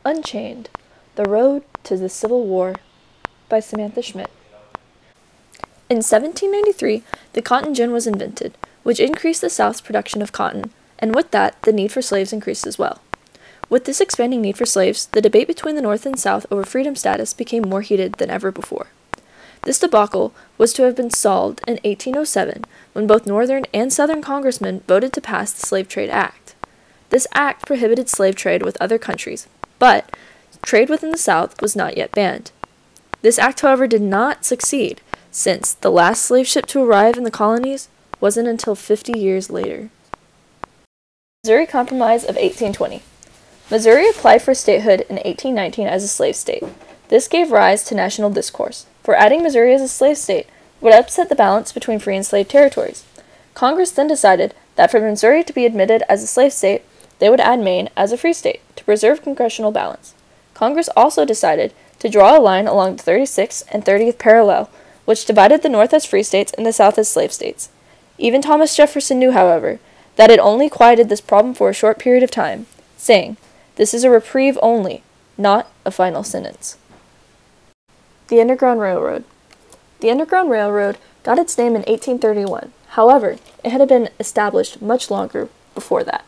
Unchained, The Road to the Civil War by Samantha Schmidt. In 1793, the cotton gin was invented, which increased the South's production of cotton, and with that, the need for slaves increased as well. With this expanding need for slaves, the debate between the North and South over freedom status became more heated than ever before. This debacle was to have been solved in 1807, when both Northern and Southern congressmen voted to pass the Slave Trade Act. This act prohibited slave trade with other countries, but trade within the South was not yet banned. This act, however, did not succeed, since the last slave ship to arrive in the colonies wasn't until 50 years later. Missouri Compromise of 1820. Missouri applied for statehood in 1819 as a slave state. This gave rise to national discourse, for adding Missouri as a slave state would upset the balance between free and slave territories. Congress then decided that for Missouri to be admitted as a slave state, they would add Maine as a free state to preserve congressional balance. Congress also decided to draw a line along the 36th and 30th parallel, which divided the North as free states and the South as slave states. Even Thomas Jefferson knew, however, that it only quieted this problem for a short period of time, saying, "This is a reprieve only, not a final sentence." The Underground Railroad. The Underground Railroad got its name in 1831. However, it had been established much longer before that.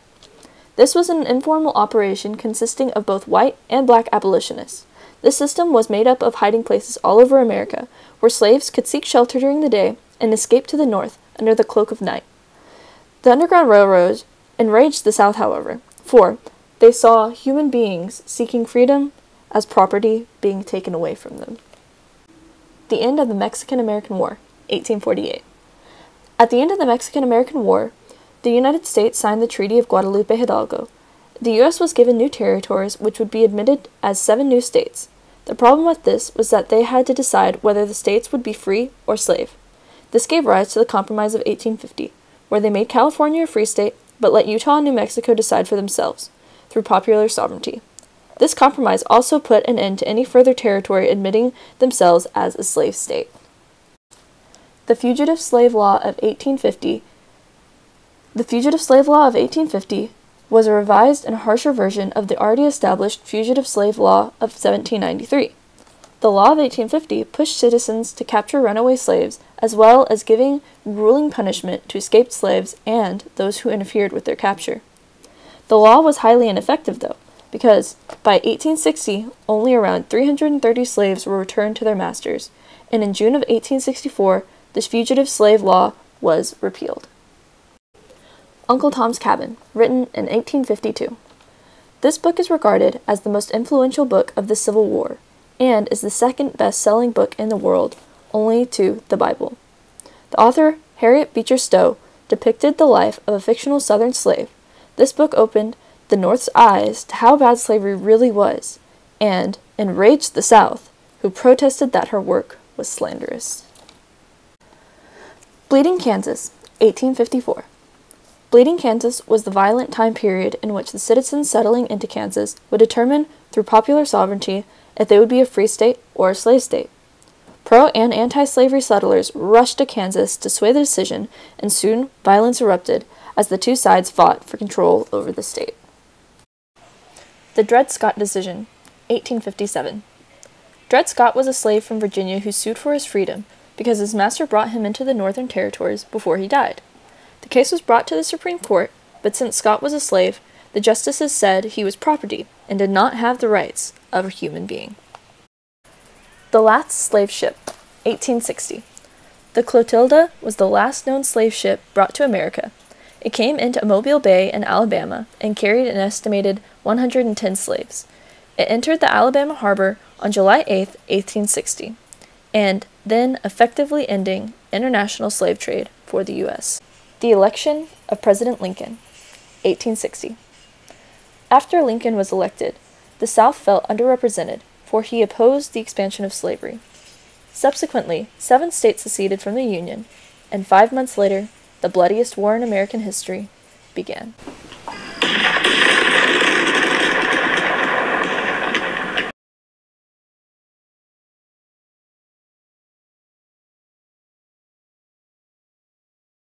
This was an informal operation consisting of both white and black abolitionists. This system was made up of hiding places all over America, where slaves could seek shelter during the day and escape to the North under the cloak of night. The Underground Railroad enraged the South, however, for they saw human beings seeking freedom as property being taken away from them. The end of the Mexican-American War, 1848. At the end of the Mexican-American War, the United States signed the Treaty of Guadalupe Hidalgo. The U.S. was given new territories which would be admitted as 7 new states. The problem with this was that they had to decide whether the states would be free or slave. This gave rise to the Compromise of 1850, where they made California a free state, but let Utah and New Mexico decide for themselves, through popular sovereignty. This compromise also put an end to any further territory admitting themselves as a slave state. The Fugitive Slave Law of 1850. The Fugitive Slave Law of 1850 was a revised and harsher version of the already established Fugitive Slave Law of 1793. The Law of 1850 pushed citizens to capture runaway slaves, as well as giving grueling punishment to escaped slaves and those who interfered with their capture. The law was highly ineffective, though, because by 1860, only around 330 slaves were returned to their masters, and in June of 1864, this Fugitive Slave Law was repealed. Uncle Tom's Cabin, written in 1852. This book is regarded as the most influential book of the Civil War, and is the second best-selling book in the world, only to the Bible. The author, Harriet Beecher Stowe, depicted the life of a fictional Southern slave. This book opened the North's eyes to how bad slavery really was, and enraged the South, who protested that her work was slanderous. Bleeding Kansas, 1854. Bleeding Kansas was the violent time period in which the citizens settling into Kansas would determine, through popular sovereignty, if they would be a free state or a slave state. Pro- and anti-slavery settlers rushed to Kansas to sway the decision, and soon violence erupted as the two sides fought for control over the state. The Dred Scott Decision, 1857. Dred Scott was a slave from Virginia who sued for his freedom because his master brought him into the Northern Territories before he died. The case was brought to the Supreme Court, but since Scott was a slave, the justices said he was property and did not have the rights of a human being. The Last Slave Ship, 1860. The Clotilda was the last known slave ship brought to America. It came into Mobile Bay in Alabama and carried an estimated 110 slaves. It entered the Alabama harbor on July 8, 1860, and then effectively ending international slave trade for the U.S. The Election of President Lincoln, 1860. After Lincoln was elected, the South felt underrepresented, for he opposed the expansion of slavery. Subsequently, 7 states seceded from the Union, and 5 months later, the bloodiest war in American history began.